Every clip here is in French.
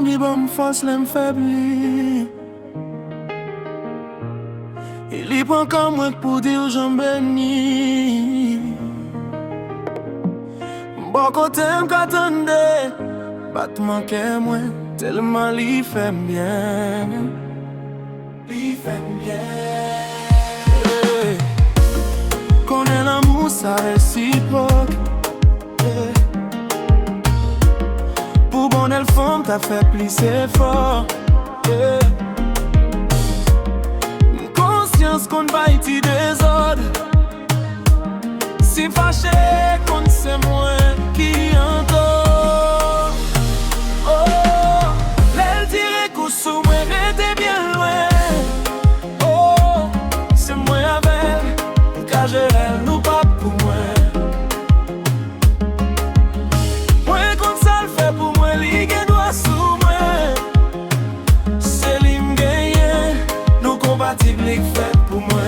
même li bon force l'aime faibli. Il y prend comme moi pour dire j'en béni. Bon côté m'attendait, battement que moi tellement li fait bien. Li fait bien. Connais l'amour ça réciproque. Pour bon elle femme t'as fait plus fort. Conscience qu'on va y désordre. Si fâché qu'on c'est moi qui entend. Oh, l'aile tire coup sous moi était bien loin. Oh, c'est moi avec car je l'aime nous pas pour moi. Moi comme ça le fait pour moi ligue doit sous moi. C'est l'hymne gagné, nous compatibles les fait pour moi.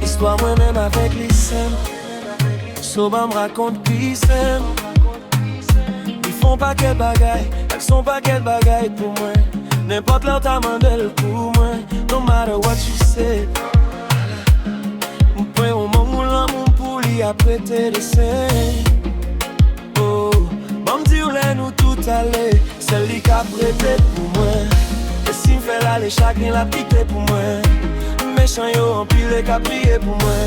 Histoire moi-même avec les scènes. Soba me raconte qui s'aime. Ils font pas quel bagaille, elles sont pas quel bagaille pour moi. N'importe leur ta mandel pour moi. No matter what you say. M'prends au moment où l'amour pour lui a prêté des seins. Oh, bon m'dit où l'est nous tout aller. Celle qui a prêté pour moi. Et si m'fait l'aller chacun la piqué pour moi. Méchant yo en pile qu'a prié pour moi.